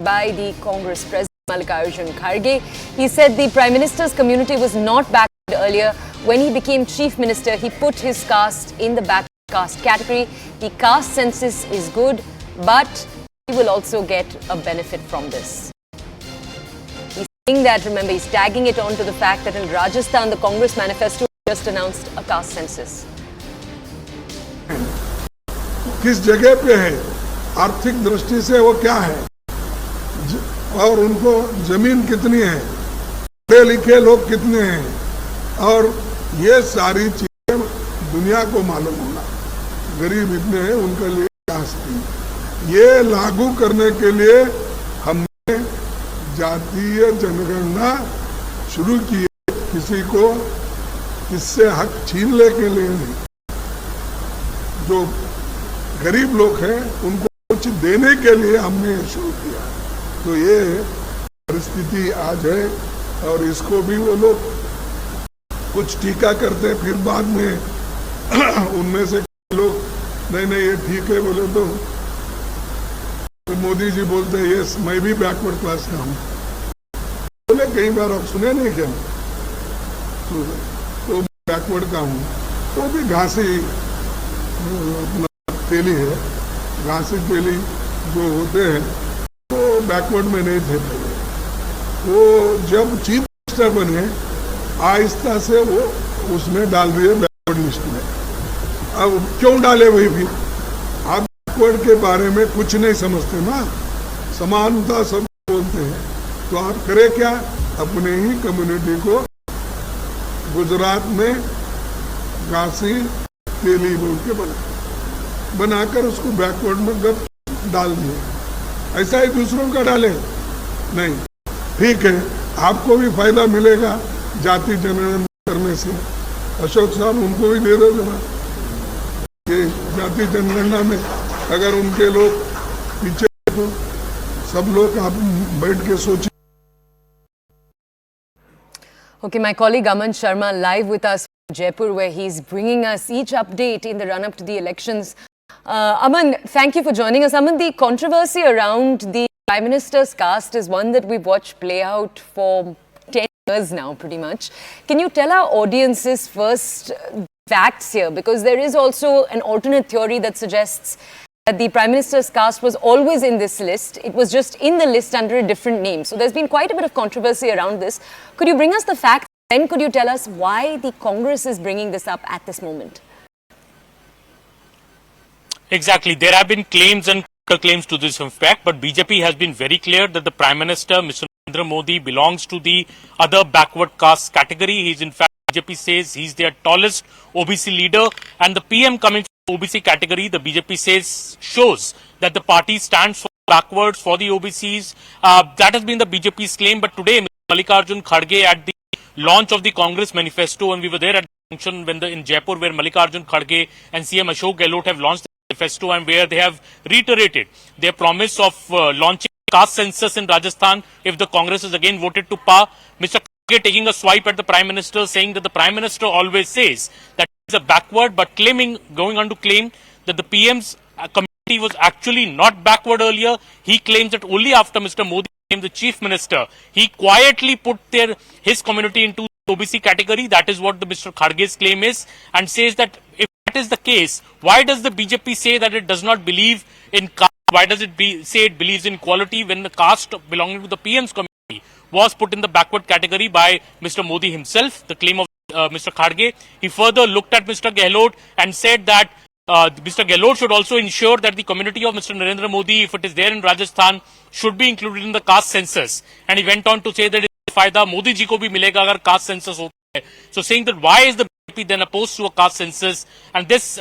by the Congress President Mallikarjun Kharge. He said the Prime Minister's community was not backward earlier. When he became Chief Minister, he put his caste in the backward caste category. The caste census is good, but he will also get a benefit from this. He's saying that, remember, he's tagging it on to the fact that in Rajasthan, the Congress manifesto just announced a caste census. किस जगह पे है, आर्थिक दृष्टि से वो क्या है, और उनको जमीन कितनी है, पढ़े लिखे लोग कितने हैं, और ये सारी चीजें दुनिया को मालूम होना, गरीब इतने हैं उनके लिए कास्ट ये लागू करने के लिए हमने जातीय जनगणना शुरू की है। किसी को इससे हक छीन ले के लिए नहीं, जो गरीब लोग हैं उनको कुछ देने के लिए हमने शुरू किया। तो ये परिस्थिति आज है, और इसको भी वो लोग कुछ टीका करते, फिर बाद में उनमें से लोग नहीं ये ठीक है बोले तो मोदी जी बोलते हैं यस मैं भी बैकवर्ड क्लास का हूँ, बोले कई बार आप सुने नहीं क्या, तो बैकवर्ड का हूँ, वो भी घासी अपना तेली है, घासी तेली जो होते हैं वो बैकवर्ड में नहीं थे पहले। वो जब चीफ मिनिस्टर बने आहिस्ता से वो उसमें डाल दिए बैकवर्ड लिस्ट में। अब क्यों डाले वही भी, आप बैकवर्ड के बारे में कुछ नहीं समझते ना, समानता सब बोलते हैं, तो आप करें क्या, अपने ही कम्युनिटी को गुजरात में घासी तेली बोल के बनाकर उसको बैकवर्ड में गप डाल दिए। ऐसा ही दूसरों का डाले नहीं, ठीक है आपको भी फायदा मिलेगा जाति जनगणना करने से। अशोक साहब उनको भी दे दो जरा, कि जाति जनगणना में अगर उनके लोग पीछे तो सब लोग आप बैठ के सोचिए। Okay, my colleague Aman Sharma live with us from Jaipur, where he's bringing us each update in the run-up to the elections. Aman, thank you for joining us. Aman, the controversy around the Prime Minister's caste is one that we've watched play out for 10 years now, pretty much. Can you tell our audiences first facts here? Because there is also an alternate theory that suggests that the Prime Minister's caste was always in this list. It was just in the list under a different name. So there's been quite a bit of controversy around this. Could you bring us the facts? Then could you tell us why the Congress is bringing this up at this moment? Exactly. There have been claims and counterclaims to this effect, but BJP has been very clear that the Prime Minister, Mr. Narendra Modi, belongs to the other backward caste category. He's in fact, BJP says he's their tallest OBC leader, and the PM coming from the OBC category, the BJP says, shows that the party stands for backwards for the OBCs. That has been the BJP's claim, but today, Mr. Mallikarjun Kharge at the launch of the Congress manifesto, and we were there at the function in Jaipur where Mallikarjun Kharge and CM Ashok Gehlot have launched manifesto, and where they have reiterated their promise of launching caste census in Rajasthan if the Congress is again voted to power. Mr. Kharge taking a swipe at the Prime Minister, saying that the Prime Minister always says that he is a backward, but going on to claim that the PM's community was actually not backward earlier. He claims that only after Mr. Modi became the Chief Minister, he quietly put his community into the OBC category. That is what the Mr. Kharge's claim is, and says that if that is the case, why does the BJP say that it does not believe in caste? Why does it say it believes in equality when the caste belonging to the PM's community was put in the backward category by Mr. Modi himself? The claim of Mr. Kharge. He further looked at Mr. Gehlot and said that Mr. Gehlot should also ensure that the community of Mr. Narendra Modi, if it is there in Rajasthan, should be included in the caste census. And he went on to say that फायदा मोदी जी को भी मिलेगा अगर caste census होता है. So saying that why is the BJP then opposed to a caste census, and this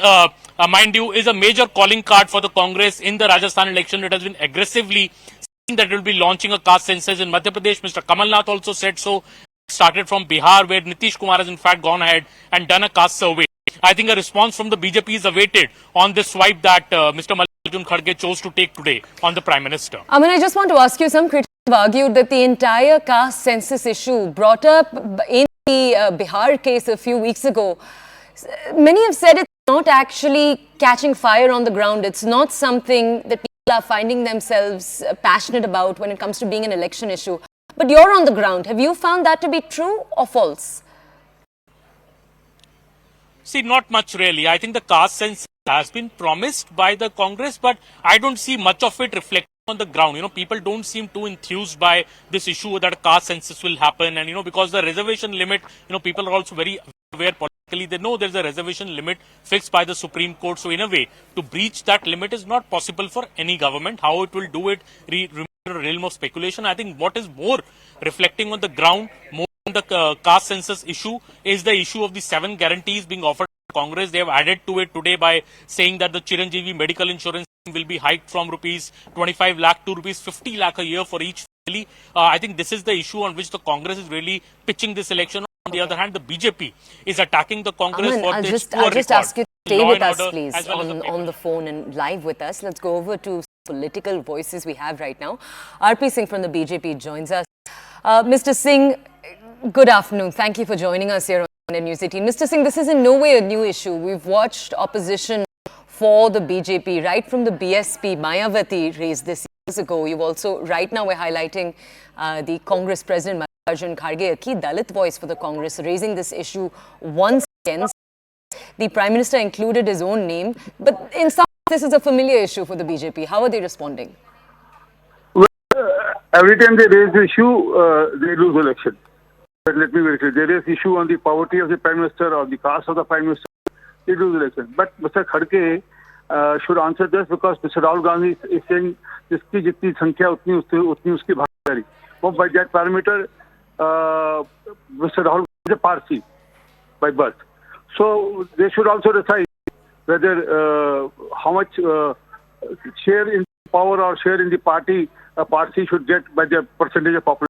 mind you is a major calling card for the Congress in the Rajasthan election. It has been aggressively saying that it will be launching a caste census in Madhya Pradesh. Mr. Kamal Nath also said so. Started from Bihar, where Nitish Kumar has in fact gone ahead and done a caste survey. I think a response from the BJP is awaited on this swipe that Mr. Mallikarjun Kharge chose to take today on the Prime Minister. Aman, I just want to ask you, some critics have argued that the entire caste census issue brought up in the Bihar case a few weeks ago, many have said it's not actually catching fire on the ground. It's not something that are finding themselves passionate about when it comes to being an election issue. But you're on the ground. Have you found that to be true or false? See, not much really. I think the caste census has been promised by the Congress, but I don't see much of it reflected on the ground. People don't seem too enthused by this issue that a caste census will happen. And, because the reservation limit, people are also very aware politically. They know there's a reservation limit fixed by the Supreme Court. So, in a way, to breach that limit is not possible for any government. How it will do it remains a realm of speculation. I think what is more reflecting on the ground, more the caste census issue is the issue of the 7 guarantees being offered by Congress. They have added to it today by saying that the Chiranjeevi medical insurance will be hiked from rupees 25 lakh to rupees 50 lakh a year for each family. I think this is the issue on which the Congress is really pitching this election. On the other hand, the BJP is attacking the Congress for this poor I'll just record. ask you to stay with us, order, please, well on the phone and live with us. Let's go over to political voices we have right now. RP Singh from the BJP joins us. Mr. Singh, good afternoon. Thank you for joining us here on News 18. Mr. Singh, this is in no way a new issue. We've watched opposition for the BJP, right from the BSP. Mayawati raised this years ago. You've also, right now, we're highlighting the Congress President, Mallikarjun Kharge, a key Dalit voice for the Congress, raising this issue once again. The Prime Minister included his own name, but in some ways, this is a familiar issue for the BJP. How are they responding? Well, every time they raise the issue, they lose election. But let me be clear. There is issue on the poverty of the Prime Minister or the caste of the Prime Minister. They lose election. But Mr. Kharge should answer this because Mr. Rahul Gandhi is saying जिसकी जितनी संख्या उतनी उसकी भागीदारी. Well, by that parameter, Mr. Rahul Gandhi is a Parsi by birth. So they should also decide whether how much share in power or share in the party a Parsi should get by the percentage of population.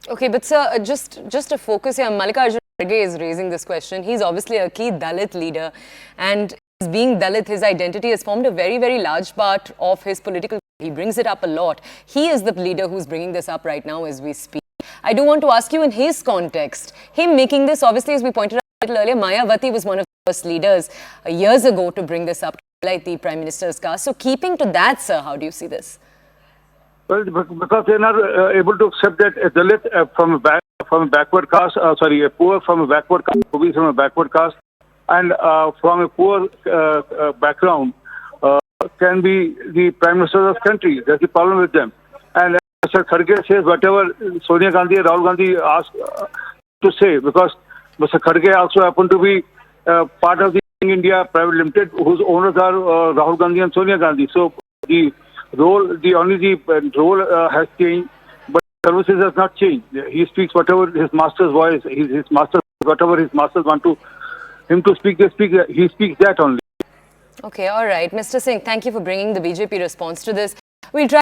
Okay, but sir, just to focus here, Mallikarjun Kharge is raising this question. He's obviously a key Dalit leader, and being Dalit, his identity has formed a very, very large part of his political. He brings it up a lot. He is the leader who's bringing this up right now as we speak. I do want to ask you in his context, him making this, obviously, as we pointed out a little earlier, Mayawati was one of the first leaders years ago to bring this up, like the Prime Minister's caste. So keeping to that, sir, how do you see this? Well, because they're not able to accept that a Dalit from a backward caste, a poor from a backward caste, obese from a backward caste, and from a poor background can be the Prime Minister of the country. That's the problem with them. And Mr. Kharge says whatever Sonia Gandhi and Rahul Gandhi asked to say, because Mr. Kharge also happened to be part of the India Private Limited, whose owners are Rahul Gandhi and Sonia Gandhi. So the role has changed, but services has not changed. He speaks whatever his master's voice, whatever his masters want to him to speak, he speaks that only. Okay, all right. Mr. Singh, thank you for bringing the BJP response to this. We'll try